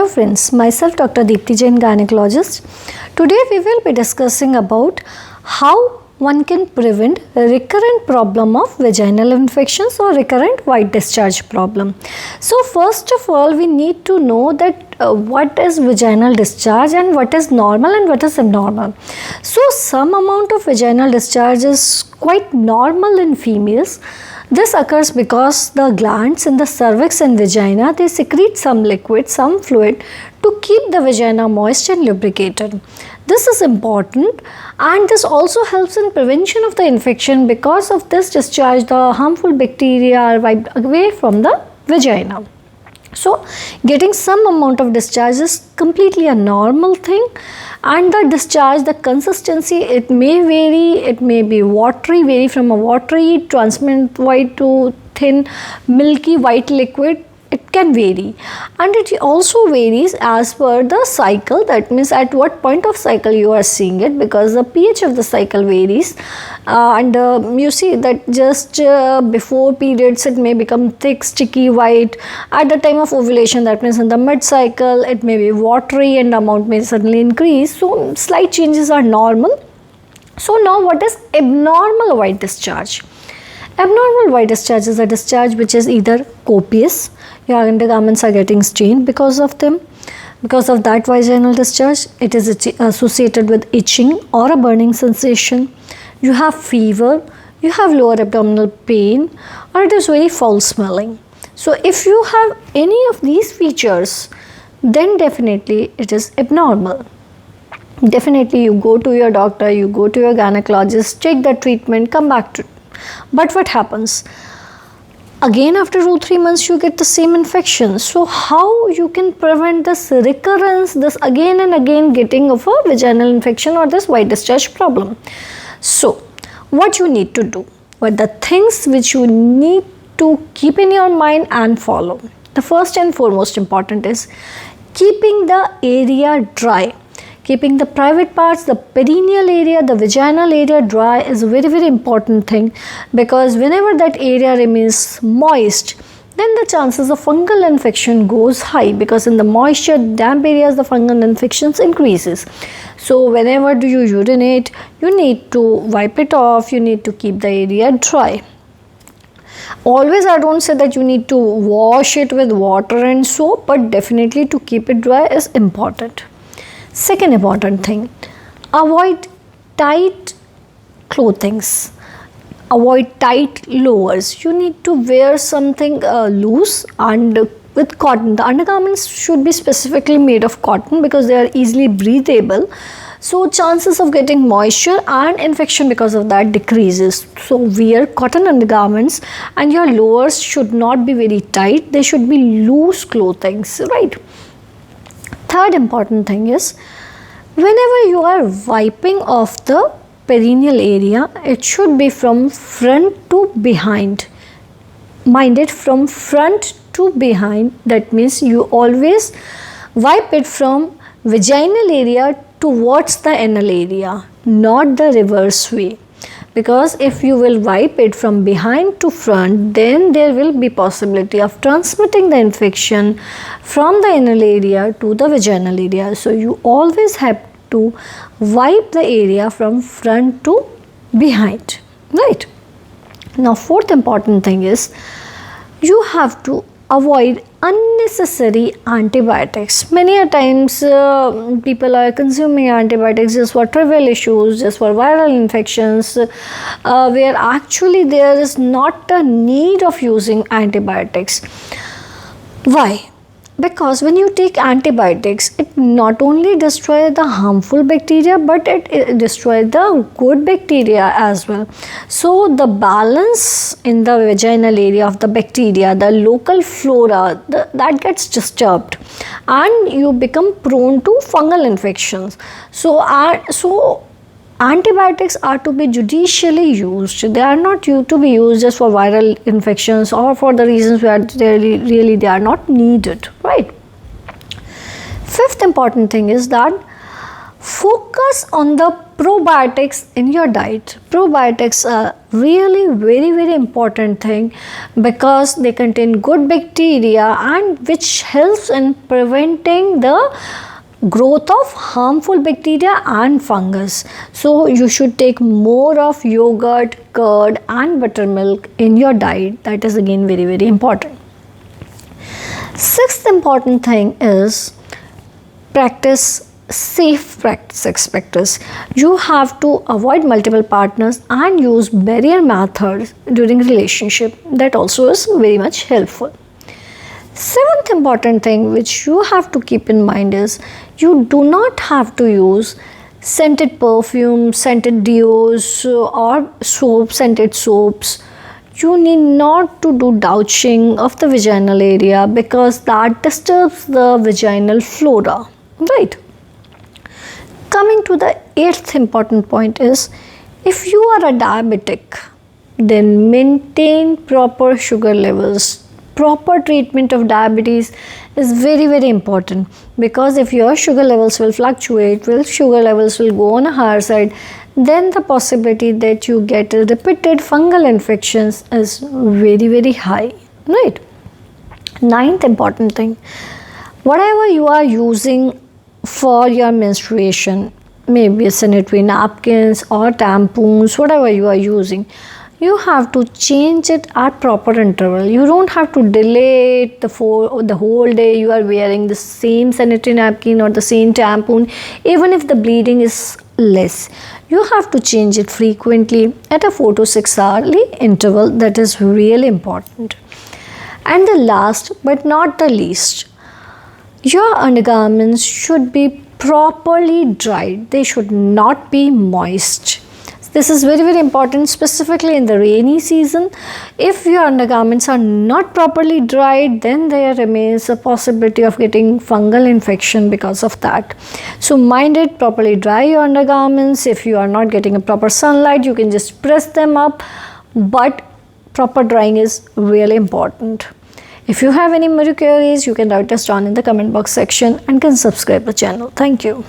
Hello friends, myself Dr. Deepti Jain, gynecologist. Today we will be discussing about how one can prevent a recurrent problem of vaginal infections or recurrent white discharge problem. So first of all, we need to know that what is vaginal discharge and what is normal and what is abnormal. So some amount of vaginal discharge is quite normal in females. This occurs because the glands in the cervix and vagina, they secrete some liquid, some fluid to keep the vagina moist and lubricated. This is important and this also helps in prevention of the infection. Because of this discharge, the harmful bacteria are wiped away from the vagina. So getting some amount of discharge is completely a normal thing, and the discharge, the consistency, it may vary. It may be watery, vary from a watery transparent white to thin milky white liquid. It can vary, and it also varies as per the cycle. That means at what point of cycle you are seeing it, because the pH of the cycle varies, and you see that just before periods it may become thick, sticky, white. At the time of ovulation, that means in the mid cycle, it may be watery and the amount may suddenly increase. So slight changes are normal. So now what is abnormal white discharge? Abnormal white discharge is a discharge which is either copious, your undergarments are getting stained because of them. Because of that vaginal discharge, it is associated with itching or a burning sensation. You have fever, you have lower abdominal pain, or it is very foul smelling. So if you have any of these features, then definitely it is abnormal. Definitely you go to your doctor, you go to your gynecologist, take the treatment, come back to. But what happens? Again after 2-3 months you get the same infection. So how you can prevent this recurrence, this again and again getting of a vaginal infection or this white discharge problem? So what you need to do, what the things which you need to keep in your mind and follow. The first and foremost important is keeping the area dry. Keeping the private parts, the perineal area, the vaginal area dry is a very, very important thing, because whenever that area remains moist, then the chances of fungal infection goes high, because in the moisture damp areas the fungal infections increases. So whenever do you urinate, you need to wipe it off, you need to keep the area dry. Always I don't say that you need to wash it with water and soap, but definitely to keep it dry is important. Second important thing, avoid tight clothings, avoid tight lowers. You need to wear something loose and with cotton. The undergarments should be specifically made of cotton because they are easily breathable. So chances of getting moisture and infection because of that decreases. So wear cotton undergarments, and your lowers should not be very tight. They should be loose clothings, right? Third important thing is, whenever you are wiping off the perineal area, it should be from front to behind. Mind it, from front to behind. That means you always wipe it from vaginal area towards the anal area, not the reverse way. Because if you will wipe it from behind to front, then there will be possibility of transmitting the infection from the anal area to the vaginal area. So you always have to wipe the area from front to behind, right? Now fourth important thing is, you have to avoid unnecessary antibiotics. Many a times people are consuming antibiotics just for trivial issues, just for viral infections, where actually there is not a need of using antibiotics. Why? Because when you take antibiotics, it not only destroys the harmful bacteria, but it destroys the good bacteria as well. So the balance in the vaginal area of the bacteria, the local flora, that gets disturbed, and you become prone to fungal infections. So antibiotics are to be judicially used. They are not to be used just for viral infections or for the reasons where they are not needed, right? Fifth important thing is that Focus on the probiotics in your diet. Probiotics are really very important thing because they contain good bacteria and which helps in preventing the growth of harmful bacteria and fungus. So you should take more of yogurt, curd and buttermilk in your diet. That is again very important. Sixth important thing is practice safe practice. You have to avoid multiple partners and use barrier methods during relationship. That also is very much helpful. Seventh important thing which you have to keep in mind is you do not have to use scented perfume, scented deos or scented soaps. You need not to do douching of the vaginal area because that disturbs the vaginal flora, right? Coming to the eighth important point is if you are a diabetic, then maintain proper sugar levels. Proper treatment of diabetes is very important because if your sugar levels will fluctuate, sugar levels will go on a higher side, then the possibility that you get repeated fungal infections is very high, right? Ninth important thing, whatever you are using for your menstruation, maybe sanitary napkins or tampons, whatever you are using, you have to change it at proper interval. You don't have to delay it the whole day you are wearing the same sanitary napkin or the same tampon, even if the bleeding is less. You have to change it frequently at a 4 to 6 hourly interval. That is really important. And the last but not the least, your undergarments should be properly dried. They should not be moist. This is very important, specifically in the rainy season. If your undergarments are not properly dried, then there remains a possibility of getting fungal infection because of that. So mind it, properly dry your undergarments. If you are not getting a proper sunlight, you can just press them up, but proper drying is really important. If you have any more queries, you can write us down in the comment box section and can subscribe the channel. Thank you.